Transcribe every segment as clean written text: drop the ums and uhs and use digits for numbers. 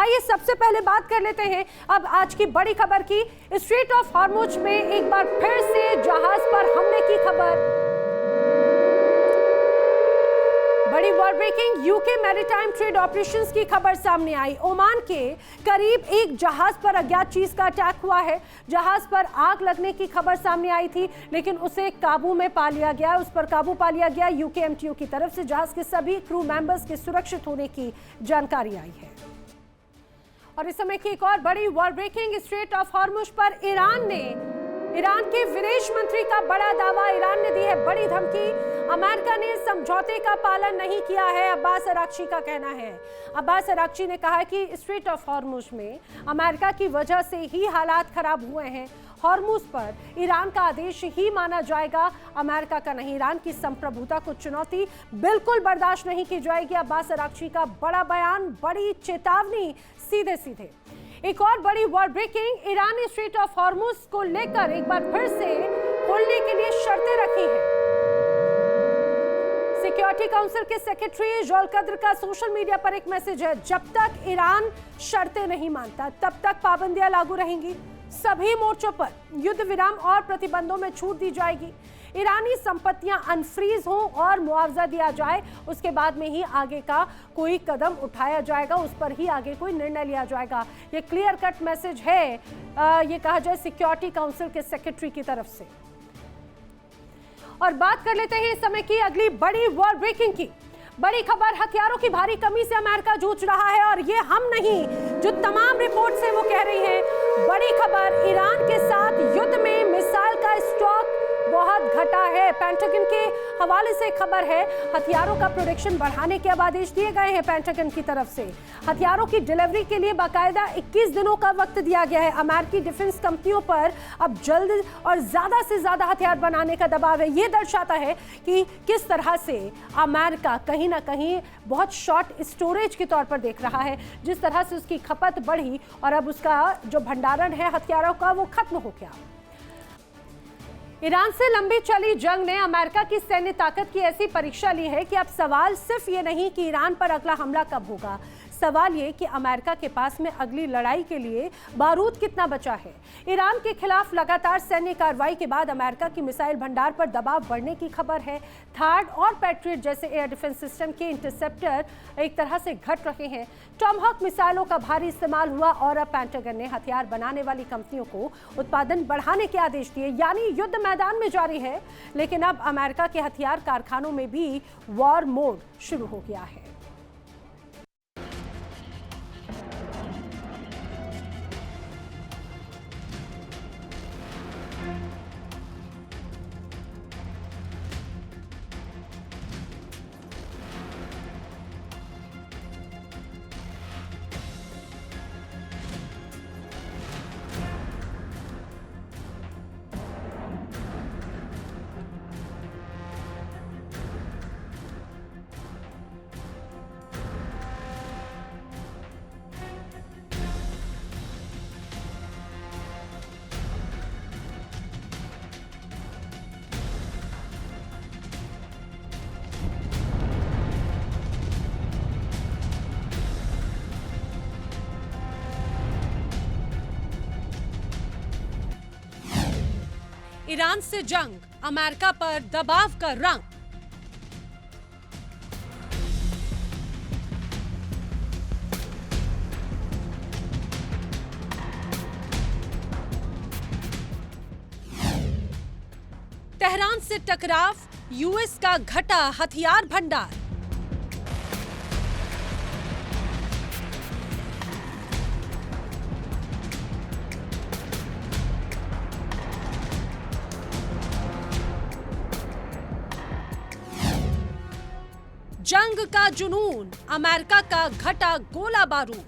आइए सबसे पहले बात कर लेते हैं अब आज की बड़ी खबर की। स्ट्रेट ऑफ हॉर्मुज में एक बार फिर से जहाज पर हमले की खबर। बड़ी war breaking UK maritime trade operations की खबर सामने आई। ओमान के करीब एक जहाज पर अज्ञात चीज का अटैक हुआ है। जहाज पर आग लगने की खबर सामने आई थी, लेकिन उसे काबू में पा लिया गया, उस पर काबू पा लिया गया यूके एमटीओ की तरफ से। जहाज के सभी क्रू मेंबर्स के सुरक्षित होने की जानकारी आई है। और इस समय की एक और बड़ी war breaking, strait of Hormuz पर ईरान के विदेश मंत्री का बड़ा दावा। ईरान ने दी है बड़ी धमकी। अमेरिका ने समझौते का पालन नहीं किया है, अब्बास अराक्ची का कहना है। अब्बास अराक्ची ने कहा कि स्ट्रेट ऑफ हॉर्मुज में अमेरिका की वजह से ही हालात खराब हुए हैं। हॉर्मुज पर ईरान का आदेश ही माना जाएगा, अमेरिका का नहीं। ईरान की संप्रभुता को चुनौती बिल्कुल बर्दाश्त नहीं की जाएगी। अब्बास अराक्ची का बड़ा बयान, बड़ी चेतावनी सीधे सीधे। एक और बड़ी वॉर ब्रेकिंग, ईरान ने स्ट्रेट ऑफ हॉर्मुज को लेकर एक बार फिर से खोलने के लिए शर्तें रखी हैं। सिक्योरिटी काउंसिल के सेक्रेटरी जोल कद्र का सोशल मीडिया पर एक मैसेज है, जब तक ईरान शर्तें नहीं मानता तब तक पाबंदियां लागू रहेंगी। सभी मोर्चों पर युद्ध विराम और प्रतिबंधों में छूट दी जाएगी। ईरानी संपत्तियां अनफ्रीज हों और मुआवजा दिया जाए, उसके बाद में ही आगे का कोई कदम उठाया जाएगा, उस पर ही आगे कोई निर्णय लिया जाएगा। ये क्लियर कट मैसेज है, ये कहा जाए सिक्योरिटी काउंसिल के सेक्रेटरी की तरफ से। और बात कर लेते हैं इस समय की अगली बड़ी वॉर ब्रेकिंग की। बड़ी खबर, हथियारों की भारी कमी से अमेरिका जूझ रहा है, और ये हम नहीं, जो तमाम रिपोर्ट्स हैं वो कह रही हैं। बड़ी खबर, ईरान के साथ युद्ध में मिसाइल का स्टॉक बहुत घटा है। पेंटागन के हवाले से खबर है, हथियारों का प्रोडक्शन बढ़ाने के अब आदेश दिए गए हैं पेंटागन की तरफ से। हथियारों की डिलीवरी के लिए बाकायदा 21 दिनों का वक्त दिया गया है। अमेरिकी डिफेंस कंपनियों पर अब जल्द और ज्यादा से ज्यादा हथियार बनाने का दबाव है। ये दर्शाता है कि किस तरह से अमेरिका कहीं ना कहीं बहुत शॉर्ट स्टोरेज के तौर पर देख रहा है। जिस तरह से उसकी खपत बढ़ी और अब उसका जो भंडारण है हथियारों का वो खत्म हो गया। ईरान से लंबी चली जंग ने अमेरिका की सैन्य ताकत की ऐसी परीक्षा ली है कि अब सवाल सिर्फ ये नहीं कि ईरान पर अगला हमला कब होगा, सवाल ये कि अमेरिका के पास में अगली लड़ाई के लिए बारूद कितना बचा है। ईरान के खिलाफ लगातार सैन्य कार्रवाई के बाद अमेरिका की मिसाइल भंडार पर दबाव बढ़ने की खबर है। थार्ड और पैट्रियट जैसे एयर डिफेंस सिस्टम के इंटरसेप्टर एक तरह से घट रहे हैं। टॉमहॉक मिसाइलों का भारी इस्तेमाल हुआ और अब पेंटागन ने हथियार बनाने वाली कंपनियों को उत्पादन बढ़ाने के आदेश दिए, यानी युद्ध मैदान में जारी है। लेकिन अब अमेरिका के हथियार कारखानों में भी वॉर मोड शुरू हो गया है। ईरान से जंग, अमेरिका पर दबाव का रंग। तेहरान से टकराव, यूएस का घटा हथियार भंडार। जंग का जुनून, अमेरिका का घटा गोला बारूद।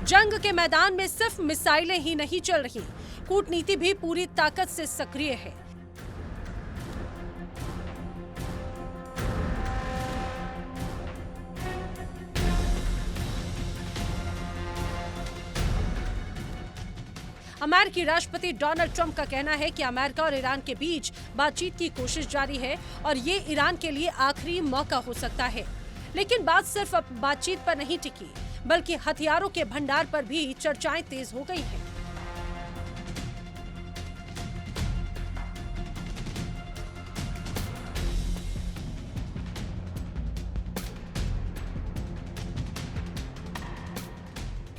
जंग के मैदान में सिर्फ मिसाइलें ही नहीं चल रही, कूटनीति भी पूरी ताकत से सक्रिय है। अमेरिकी राष्ट्रपति डोनाल्ड ट्रंप का कहना है कि अमेरिका और ईरान के बीच बातचीत की कोशिश जारी है और ये ईरान के लिए आखिरी मौका हो सकता है। लेकिन बात सिर्फ बातचीत पर नहीं टिकी, बल्कि हथियारों के भंडार पर भी चर्चाएं तेज हो गई हैं।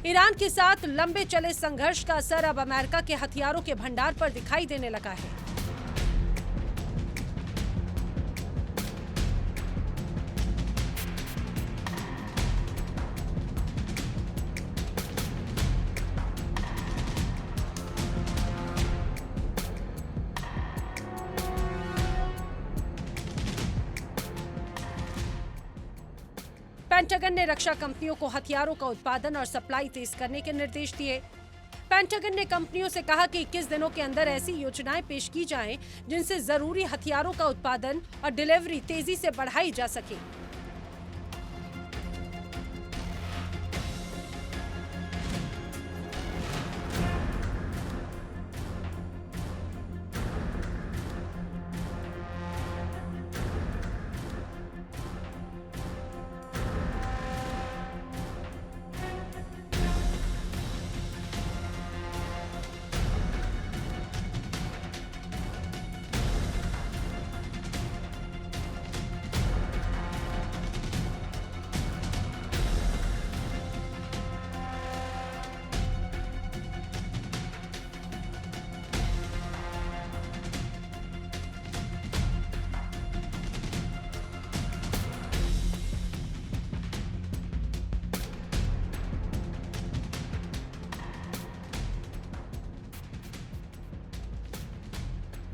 ईरान के साथ लंबे चले संघर्ष का असर अब अमेरिका के हथियारों के भंडार पर दिखाई देने लगा है। पेंटागन ने रक्षा कंपनियों को हथियारों का उत्पादन और सप्लाई तेज करने के निर्देश दिए। पेंटागन ने कंपनियों से कहा कि 21 दिनों के अंदर ऐसी योजनाएं पेश की जाएं जिनसे जरूरी हथियारों का उत्पादन और डिलीवरी तेजी से बढ़ाई जा सके।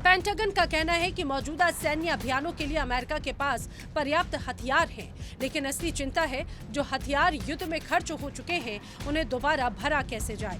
पेंटागन का कहना है कि मौजूदा सैन्य अभियानों के लिए अमेरिका के पास पर्याप्त हथियार हैं, लेकिन असली चिंता है जो हथियार युद्ध में खर्च हो चुके हैं उन्हें दोबारा भरा कैसे जाए।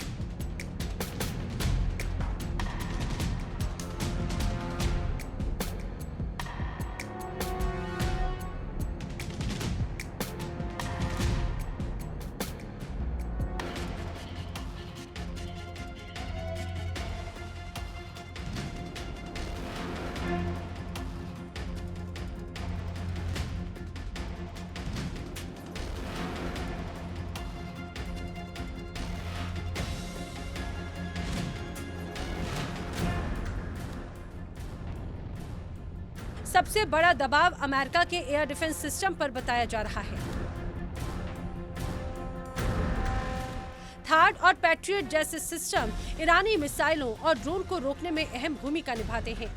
सबसे बड़ा दबाव अमेरिका के एयर डिफेंस सिस्टम पर बताया जा रहा है। थार्ड और पैट्रियट जैसे सिस्टम ईरानी मिसाइलों और ड्रोन को रोकने में अहम भूमिका निभाते हैं।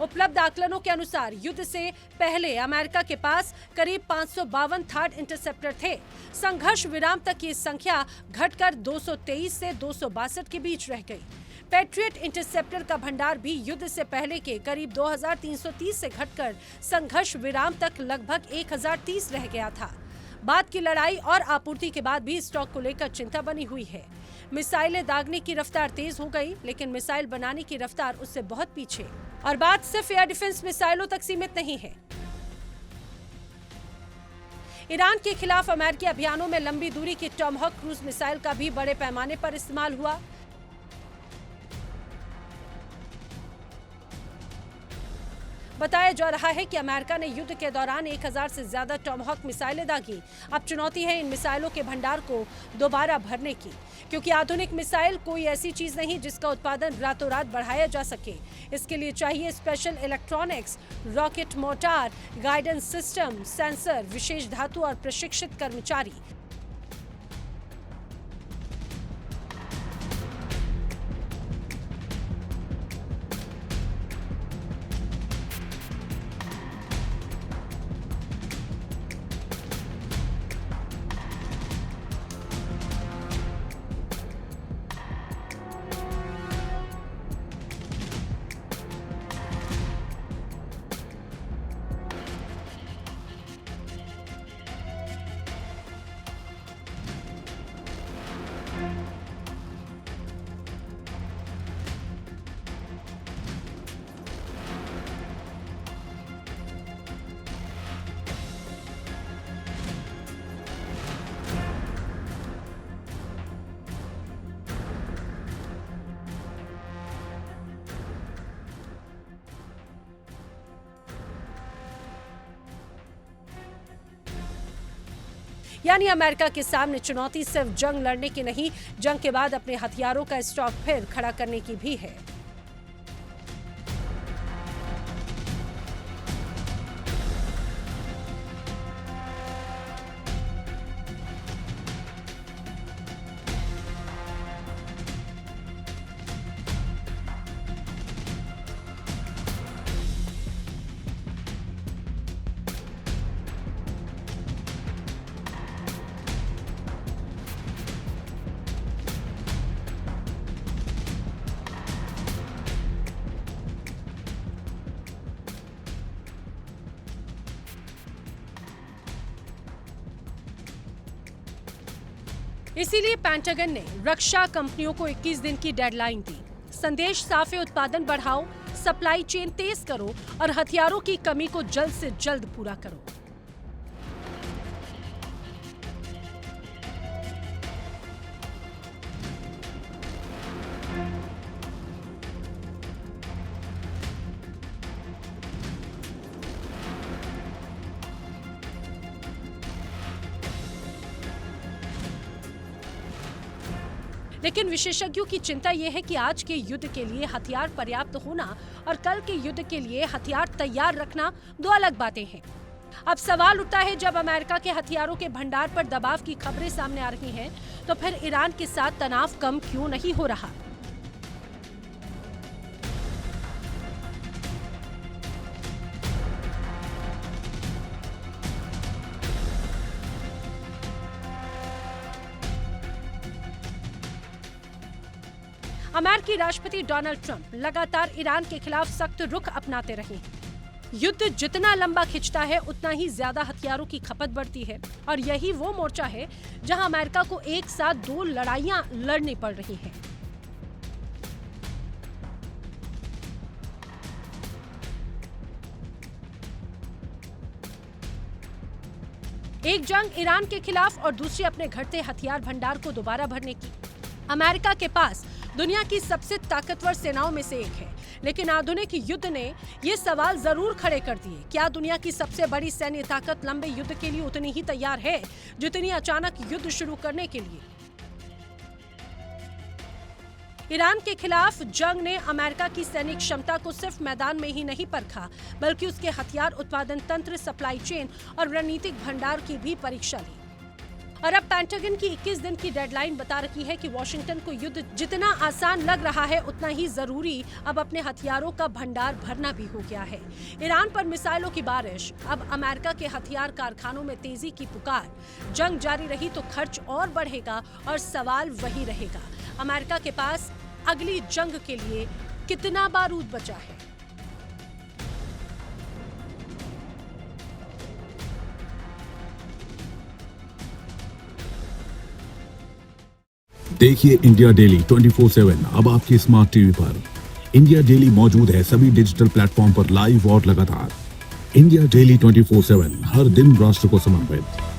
उपलब्ध आकलनों के अनुसार युद्ध से पहले अमेरिका के पास करीब 552 थर्ड इंटरसेप्टर थे। संघर्ष विराम तक ये संख्या घटकर 223 से 262 के बीच रह गई। पैट्रियट इंटरसेप्टर का भंडार भी युद्ध से पहले के करीब 2330 से घटकर संघर्ष विराम तक लगभग 1030 रह गया था। बाद की लड़ाई और आपूर्ति के बाद भी स्टॉक को लेकर चिंता बनी हुई है। मिसाइलें दागने की रफ्तार तेज हो गई, लेकिन मिसाइल बनाने की रफ्तार उससे बहुत पीछे। और बात सिर्फ एयर डिफेंस मिसाइलों तक सीमित नहीं है। ईरान के खिलाफ अमेरिकी अभियानों में लंबी दूरी की टॉमहॉक क्रूज मिसाइल का भी बड़े पैमाने पर इस्तेमाल हुआ। बताया जा रहा है कि अमेरिका ने युद्ध के दौरान 1000 से ज्यादा टॉमहॉक मिसाइलें दागी। अब चुनौती है इन मिसाइलों के भंडार को दोबारा भरने की, क्योंकि आधुनिक मिसाइल कोई ऐसी चीज नहीं जिसका उत्पादन रातों रात बढ़ाया जा सके। इसके लिए चाहिए special electronics, rocket motor, guidance system, sensor, विशेष धातु और प्रशिक्षित कर्मचारी। यानी अमेरिका के सामने चुनौती सिर्फ जंग लड़ने की नहीं, जंग के बाद अपने हथियारों का स्टॉक फिर खड़ा करने की भी है। इसीलिए पेंटागन ने रक्षा कंपनियों को 21 दिन की डेडलाइन दी। संदेश साफ है, उत्पादन बढ़ाओ, सप्लाई चेन तेज करो और हथियारों की कमी को जल्द से जल्द पूरा करो। लेकिन विशेषज्ञों की चिंता यह है कि आज के युद्ध के लिए हथियार पर्याप्त होना और कल के युद्ध के लिए हथियार तैयार रखना दो अलग बातें हैं। अब सवाल उठता है, जब अमेरिका के हथियारों के भंडार पर दबाव की खबरें सामने आ रही हैं, तो फिर ईरान के साथ तनाव कम क्यों नहीं हो रहा? अमेरिकी राष्ट्रपति डोनाल्ड ट्रंप लगातार ईरान के खिलाफ सख्त रुख अपनाते रहे हैं। युद्ध जितना लंबा खिंचता है, उतना ही ज्यादा हथियारों की खपत बढ़ती है और यही वो मोर्चा है जहां अमेरिका को एक साथ दो लड़ाइयां लड़नी पड़ रही हैं। एक जंग ईरान के खिलाफ और दूसरी अपने घटते हथियार भंडार को दोबारा भरने की। अमेरिका के पास दुनिया की सबसे ताकतवर सेनाओं में से एक है, लेकिन आधुनिक युद्ध ने ये सवाल जरूर खड़े कर दिए, क्या दुनिया की सबसे बड़ी सैन्य ताकत लंबे युद्ध के लिए उतनी ही तैयार है जितनी अचानक युद्ध शुरू करने के लिए? ईरान के खिलाफ जंग ने अमेरिका की सैनिक क्षमता को सिर्फ मैदान में ही नहीं परखा, बल्कि उसके हथियार उत्पादन तंत्र, सप्लाई चेन और रणनीतिक भंडार की भी परीक्षा ली। और अब पेंटागन की 21 दिन की डेडलाइन बता रही है कि वॉशिंगटन को युद्ध जितना आसान लग रहा है, उतना ही जरूरी अब अपने हथियारों का भंडार भरना भी हो गया है। ईरान पर मिसाइलों की बारिश, अब अमेरिका के हथियार कारखानों में तेजी की पुकार। जंग जारी रही तो खर्च और बढ़ेगा और सवाल वही रहेगा, अमेरिका के पास अगली जंग के लिए कितना बारूद बचा है। देखिए इंडिया डेली 24/7 अब आपके स्मार्ट टीवी पर। इंडिया डेली मौजूद है सभी डिजिटल प्लेटफॉर्म पर लाइव और लगातार। इंडिया डेली 24/7 हर दिन राष्ट्र को समर्पित।